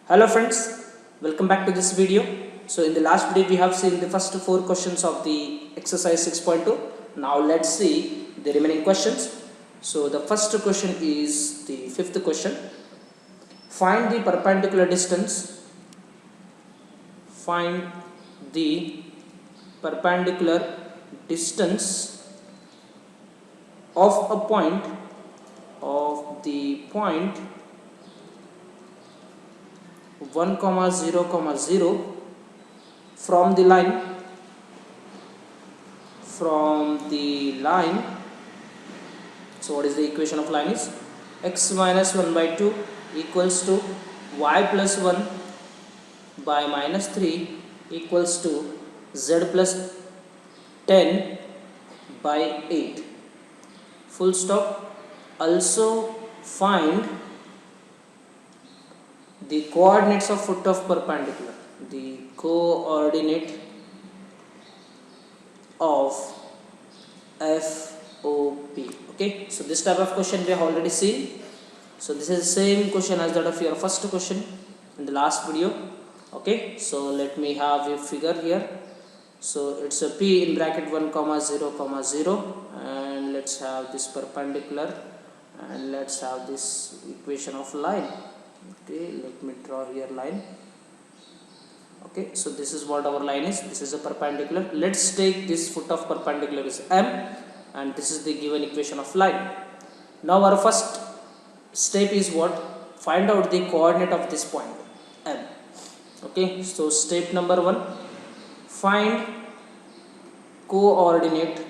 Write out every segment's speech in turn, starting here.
Hello friends, welcome back to this video. So in the last video we have seen the first 4 questions of the exercise 6.2. Now let's see the remaining questions. So the first question is the fifth question. Find the perpendicular distance. Find the perpendicular distance of a point point 1, 0, 0 from the line. So what is the equation of line is x minus 1 by 2 equals to y plus 1 by minus 3 equals to z plus 10 by 8. Full stop. Also find the coordinates of foot of perpendicular. The coordinate of FOP. Okay, so this type of question we have already seen. So this is the same question as that of your first question in the last video. Okay, so let me have a figure here. So it's a P in bracket 1, 0, 0, and let's have this perpendicular, and let's have this equation of line. Okay, let me draw here line. Okay, so this is what our line is. This is a perpendicular. Let's take this foot of perpendicular is M, and this is the given equation of line. Now our first step is what? Find out the coordinate of this point M. Okay, so step number 1, find coordinate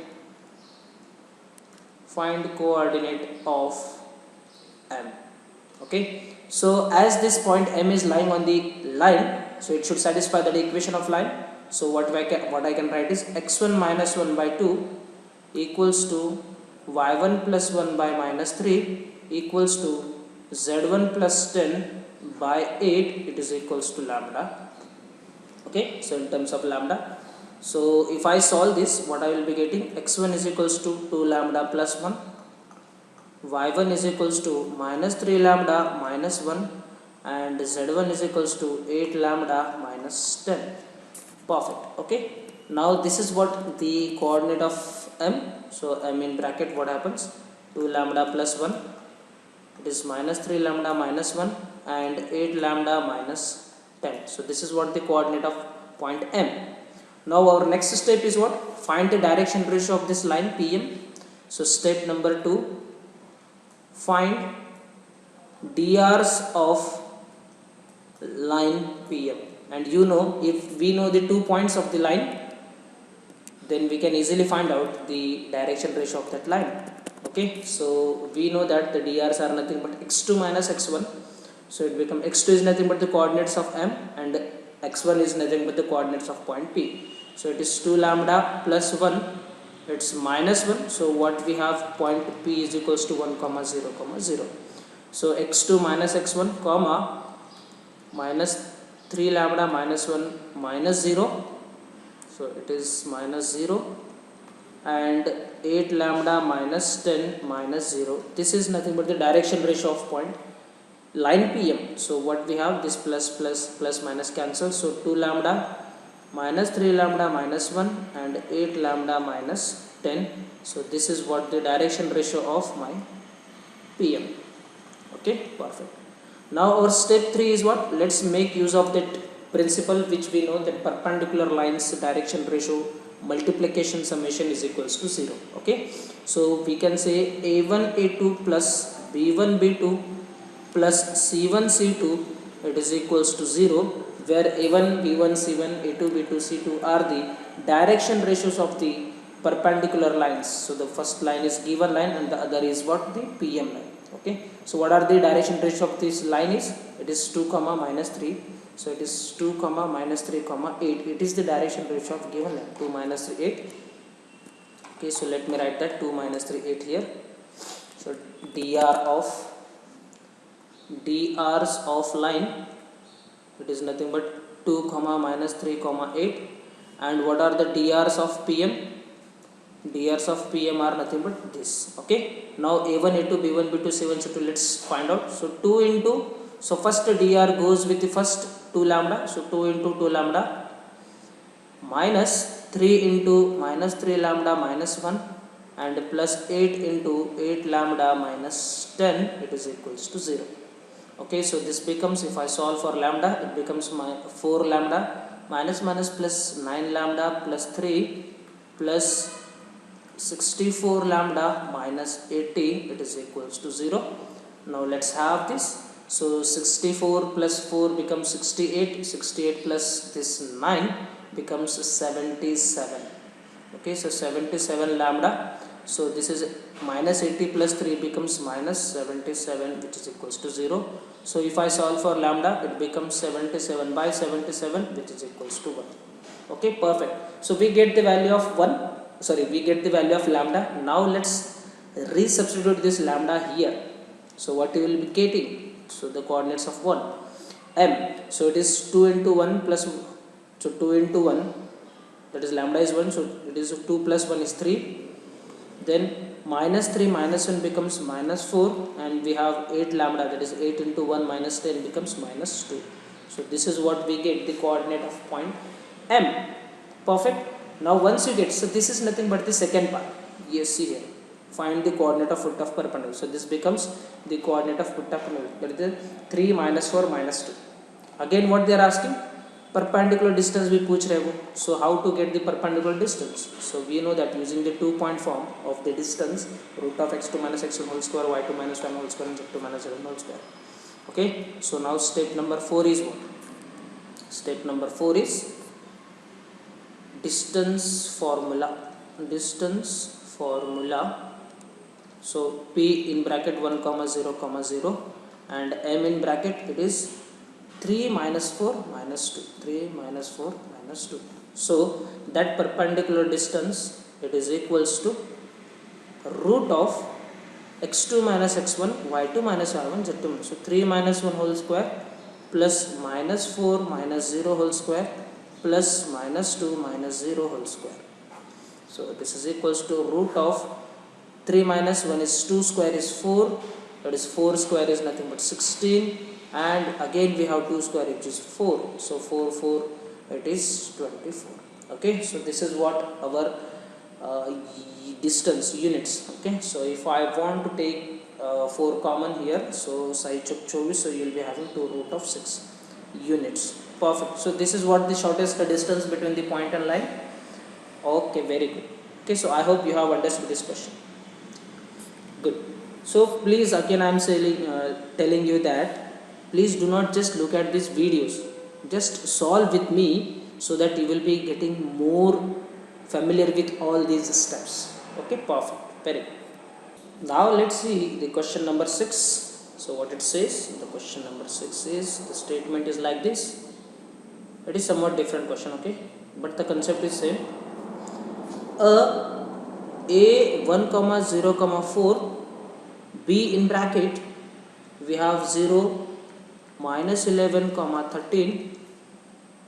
of M. Okay, so as this point M is lying on the line, so it should satisfy the equation of line. So what I can write is x1 minus 1 by 2 equals to y1 plus 1 by minus 3 equals to z1 plus 10 by 8. It is equals to lambda. Okay, so in terms of lambda, so if I solve this, what I will be getting, x1 is equals to 2 lambda plus 1, y1 is equals to minus 3 lambda minus 1, and z1 is equals to 8 lambda minus 10. Perfect. Okay, now this is what the coordinate of M. So M in bracket, what happens, 2 lambda plus 1, it is minus 3 lambda minus 1, and 8 lambda minus 10. So this is what the coordinate of point M. Now our next step is what? Find the direction ratio of this line PM. So step number 2, find DRs of line PM. And you know, if we know the 2 points of the line, then we can easily find out the direction ratio of that line. Okay, so we know that the DRs are nothing but x2 minus x1. So it becomes x2 is nothing but the coordinates of M, and x1 is nothing but the coordinates of point P. So it is 2 lambda plus 1, it's minus 1. So what we have, point P is equals to 1, 0, 0. So x2 minus x1 comma minus 3 lambda minus 1 minus 0. So it is minus 0, and 8 lambda minus 10 minus 0. This is nothing but the direction ratio of point line PM. So what we have, this plus minus cancel. So 2 lambda minus 3 lambda minus 1 and 8 lambda minus 10. So this is what the direction ratio of my PM. Okay, perfect. Now our step 3 is what? Let's make use of that principle which we know, that perpendicular lines direction ratio multiplication summation is equals to 0. Okay, so we can say A1 A2 plus B1 B2 plus C1 C2, it is equals to 0, where A1 B1 C1 A2 B2 C2 are the direction ratios of the perpendicular lines. So the first line is given line, and the other is what? The PM line. Okay, so what are the direction ratio of this line is? It is 2 comma minus 3. So it is 2 comma minus 3 comma 8. It is the direction ratio of given line, 2 minus 3 8. Okay, so let me write that 2 minus 3 8 here. So DRs of line, it is nothing but 2 comma minus 3 comma 8. And what are the DRs of PM? DRs of PM are nothing but this. Okay, now A1 A2 B1 B2 C1 C2, let's find out. So 2 into So first dr goes with the first 2 lambda, so 2 into 2 lambda minus 3 into minus 3 lambda minus 1 and plus 8 into 8 lambda minus 10, it is equals to 0. Okay, so this becomes, if I solve for lambda, it becomes 4 lambda minus plus 9 lambda plus 3 plus 64 lambda minus 80, it is equals to 0. Now let's have this. So 64 plus 4 becomes 68, 68 plus this 9 becomes 77. Okay, so 77 lambda. So this is minus 80 plus 3 becomes minus 77, which is equals to 0. So if I solve for lambda, it becomes 77 by 77, which is equals to 1. Okay, perfect. So we get the value of we get the value of lambda. Now let's resubstitute this lambda here. So what you will be getting? So the coordinates of 1 m. So it is 2 into 1 plus, so 2 into 1, that is lambda is 1, so it is 2 plus 1 is 3. Then minus 3 minus 1 becomes minus 4, and we have 8 lambda, that is 8 into 1 minus 10 becomes minus 2. So this is what we get, the coordinate of point m. Perfect. Now once you get, so this is nothing but the second part. Yes, see here, find the coordinate of foot of perpendicular. So this becomes the coordinate of foot of perpendicular, that is 3 minus 4 minus 2. Again what they are asking, perpendicular distance we पूछ रहे वो. So how to get the perpendicular distance? So we know that using the 2-point form of the distance, root of x2 minus x1 whole square, y2 minus y1 whole square, and z2 minus z1 whole square. Okay, so now step number 4 is what? Step number 4 is distance formula. So p in bracket 1 comma 0 comma 0 and m in bracket, it is 3 minus 4 minus 2. 3 minus 4 minus 2. So that perpendicular distance, it is equals to root of x2 minus x1, y2 minus y1, z2 minus. So 3 minus 1 whole square plus minus 4 minus 0 whole square plus minus 2 minus 0 whole square. So this is equals to root of 3 minus 1 is 2 square is 4, that is 4 square is nothing but 16, and again we have 2 square which is 4, so 4 it is 24. Okay, so this is what our distance units. Okay, so if I want to take 4 common here, so sai chok 24, so you will be having 2 root of 6 units. Perfect. So this is what the shortest distance between the point and line. Okay, very good. Okay, so I hope you have understood this question. Good. So please, again I am telling you that please do not just look at these videos, just solve with me so that you will be getting more familiar with all these steps. Okay, perfect. Very good. Now let's see the question number 6. So what it says, the question number 6 is, the statement is like this. It is somewhat different question, okay, but the concept is same. A 1 comma 0 comma 4, B in bracket we have 0 minus 11 comma 13,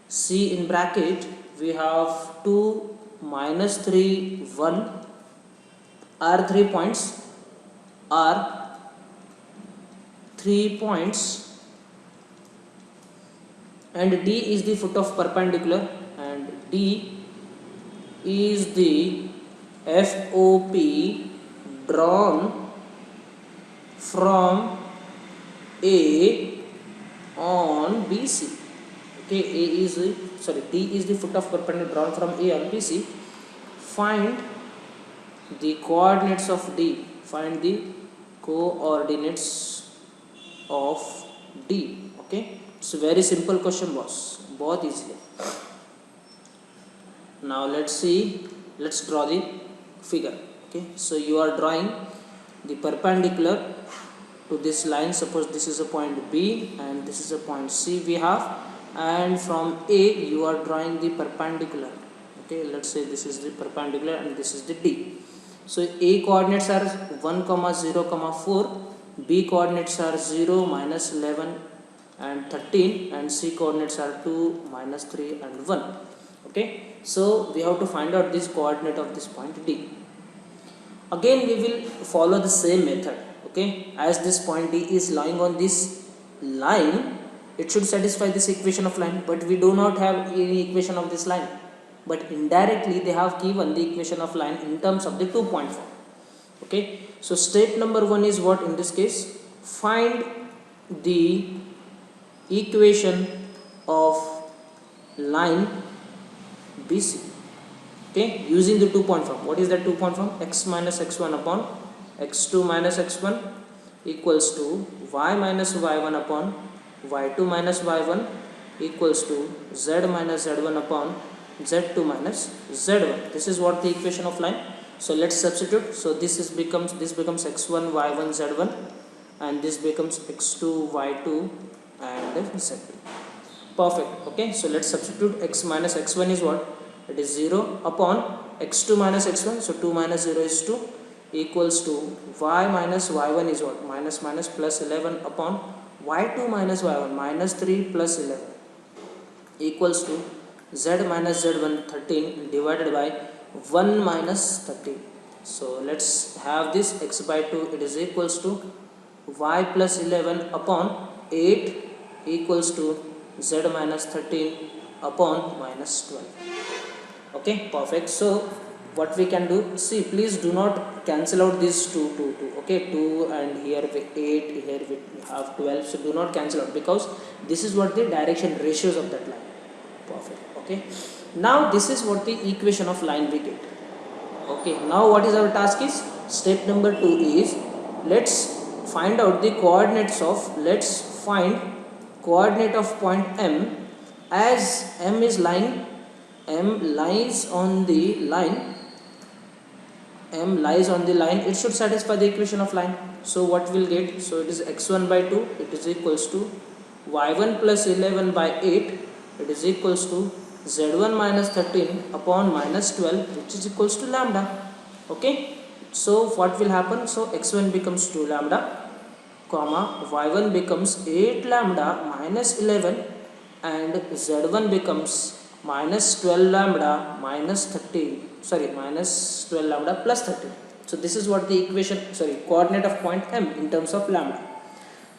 C in bracket we have 2 minus 3 1, are 3 points, and D is the foot of perpendicular, and D is the FOP drawn from A on BC. Okay, D is the foot of perpendicular drawn from A on BC. Find the coordinates of D. Find the coordinates of D. Okay, it's a very simple question, boss. बहुत easy. Now let's see. Let's draw the figure. Okay, so you are drawing the perpendicular to this line. Suppose this is a point B and this is a point C we have, and from A you are drawing the perpendicular. Okay, let's say this is the perpendicular and this is the D. So A coordinates are 1 comma 0 comma 4, B coordinates are 0 minus 11 and 13, and C coordinates are 2 minus 3 and 1. Okay, so we have to find out this coordinate of this point D. Again we will follow the same method. Okay, as this point D is lying on this line, it should satisfy this equation of line, but we do not have any equation of this line, but indirectly they have given the equation of line in terms of the 2-point form. Okay, so step number 1 is what in this case? Find the equation of line BC, okay, using the 2-point form. What is that 2-point form? X minus x1 upon x2 minus x1 equals to y minus y1 upon y2 minus y1 equals to z minus z1 upon z2 minus z1. This is what the equation of line. So let's substitute. So this becomes x1 y1 z1, and this becomes x2 y2 and z2. Perfect. Okay, so let's substitute. X minus x1 is what? It is 0 upon x2 minus x1, so 2 minus 0 is 2, equals to y minus y1 is what? Minus minus plus 11 upon y2 minus y1 minus 3 plus 11 equals to z minus z1 13 divided by 1 minus 13. So let's have this x by 2, it is equals to y plus 11 upon 8 equals to z minus 13 upon minus 12. Okay, perfect. So what we can do, see, please do not cancel out these 2. Okay, 2 and here with 8, here we have 12, so do not cancel out, because this is what the direction ratios of that line. Perfect. Okay, now this is what the equation of line we get. Okay, now what is our task is, step number 2 is, let's find out the coordinates of, let's find coordinate of point M, as M is lying, M lies on the line, it should satisfy the equation of line. So what we'll get, so it is x1 by 2, it is equals to y1 plus 11 by 8, it is equals to z1 minus 13 upon minus 12, which is equals to lambda. Okay, so what will happen, so x1 becomes 2 lambda, comma, y1 becomes 8 lambda minus 11, and z1 becomes minus 12 lambda minus 12 lambda plus 13. So this is what the equation, coordinate of point M in terms of lambda.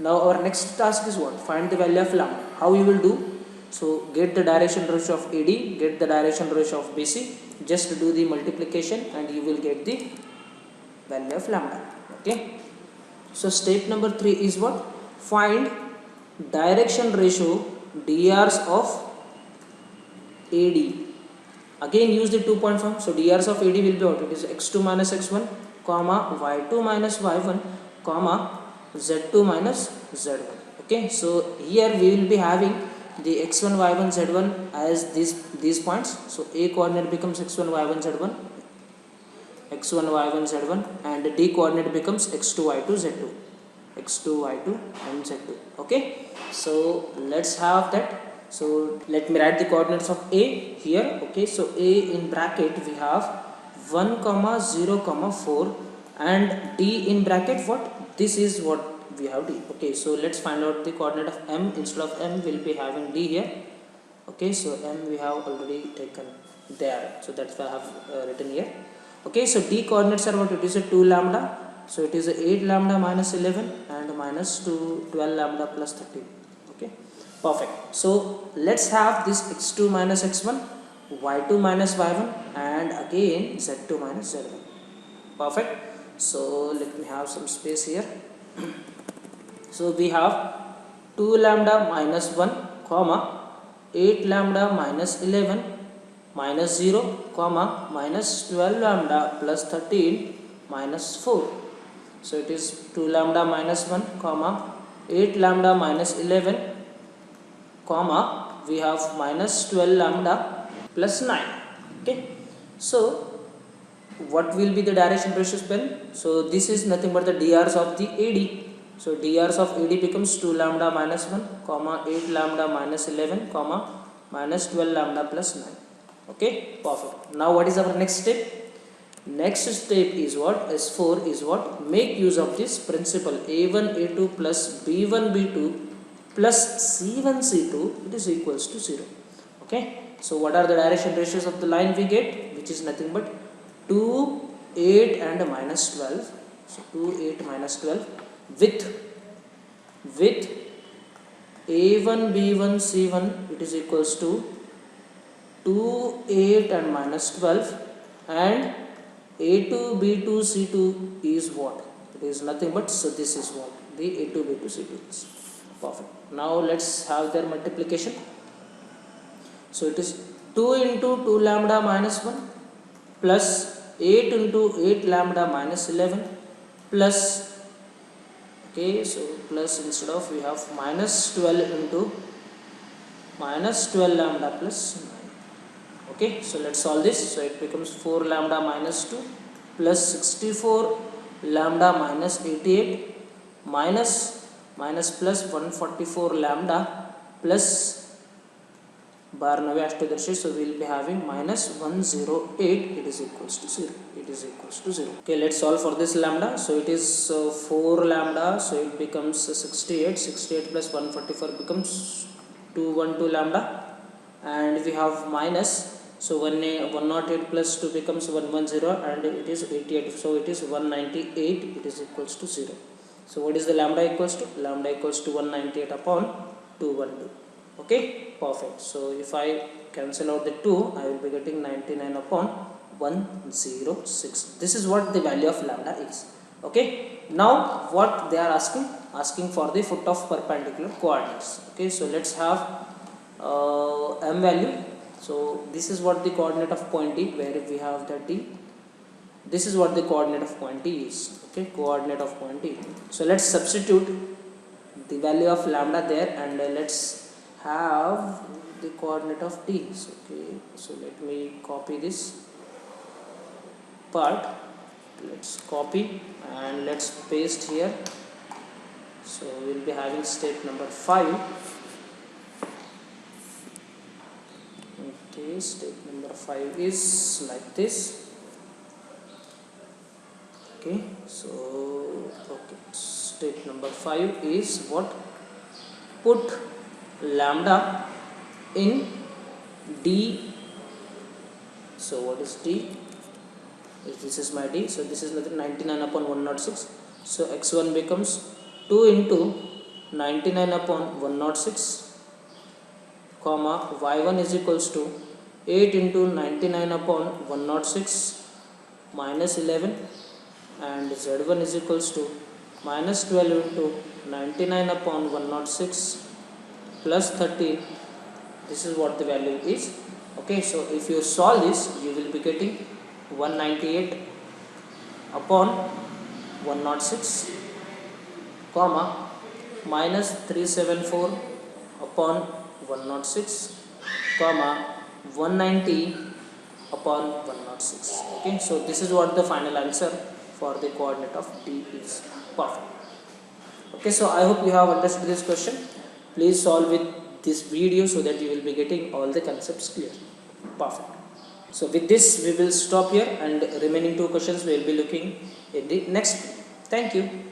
Now our next task is what? Find the value of lambda. How you will do? So get the direction ratio of AD, get the direction ratio of BC, just do the multiplication and you will get the value of lambda. Okay, so step number 3 is what? Find direction ratio DRs of AD. Again use the 2-point form. So DRs of AD will be what? It is x2 minus x1, comma, y2 minus y1, comma, z2 minus z1. Okay, so here we will be having the x1 y1 z1 as these points. So A coordinate becomes x1 y1 z1, x1 y1 z1, and D coordinate becomes x2 y2 z2, x2 y2 and z2. Okay, so let's have that. So let me write the coordinates of A here. Okay, so A in bracket we have 1 comma 0 comma 4, and D in bracket what? This is what we have D. Okay, so let's find out the coordinate of M. Instead of M we'll be having D here. Okay, so M we have already taken there, so that's why I have written here. Okay, so D coordinates are what? It is a 2 lambda, so it is a 8 lambda minus 11 and minus 12 lambda plus 13. Okay, perfect. So let's have this x2 minus x1, y2 minus y1, and again z2 minus z1. Perfect. So let me have some space here. So we have 2 lambda minus 1, comma, 8 lambda minus 11 minus 0, comma, minus 12 lambda plus 13 minus 4. So it is 2 lambda minus 1, comma, 8 lambda minus 11, comma, we have minus 12 lambda plus 9. Okay, so what will be the direction ratios then? So this is nothing but the DRs of the AD. So DRs of AD becomes 2 lambda minus 1, comma, 8 lambda minus 11, comma, minus 12 lambda plus 9. Okay, perfect. Now what is our next step? Next step is what? S4 is what? Make use of this principle A1 A2 plus B1 B2 plus C1 C2, it is equals to 0. Okay, so what are the direction ratios of the line we get? Which is nothing but 2, 8 and minus 12. So 2, 8 minus 12 with a1 b1 c1 it is equals to 2 8 and minus 12, and a2 b2 c2 is what? It is nothing but, so this is what the a2 b2 c2 is. Perfect. Now let's have their multiplication. So it is 2 into 2 lambda minus 1 plus 8 into 8 lambda minus 11 plus, okay, so plus instead of we have minus 12 into minus 12 lambda plus 9. Okay, so let's solve this. So it becomes 4 lambda minus 2 plus 64 lambda minus 88 minus plus 144 lambda plus bar nave ashtadharshi, so we will be having minus 108, it is equals to 0, it is equals to 0. Okay, let's solve for this lambda. So it is 4 lambda, so it becomes 68 plus 144 becomes 212 lambda, and we have minus, so 108 plus 2 becomes 110, and it is 88, so it is 198, it is equals to 0. So what is the lambda equals to? Lambda equals to 198 upon 212. Okay, perfect. So if I cancel out the 2, I will be getting 99 upon 106. This is what the value of lambda is. Okay, now what they are asking for the foot of perpendicular coordinates. Okay, so let's have m value. So this is what the coordinate of point D, where we have that D. This is what the coordinate of point D is. Okay, coordinate of point D. So let's substitute the value of lambda there, and let's have the coordinate of D. Okay, so let me copy this part. Let's copy and let's paste here. So we will be having step number 5. Okay, step number 5 is like this. Okay, so okay, step number 5 is what? Put lambda in D. So what is D? This is my D. So this is 99 upon 106. So x1 becomes 2 into 99 upon 106, comma y1 is equals to 8 into 99 upon 106 minus 11, and z1 is equals to minus 12 into 99 upon 106 plus 13. This is what the value is. Okay, so if you solve this, you will be getting 198 upon 106, comma minus 374 upon 106, comma 190 upon 106. Okay, so this is what the final answer for the coordinate of D is. Perfect. Okay, so I hope you have understood this question. Please solve with this video so that you will be getting all the concepts clear. Perfect. So with this we will stop here, and remaining 2 questions we will be looking in the next video. Thank you.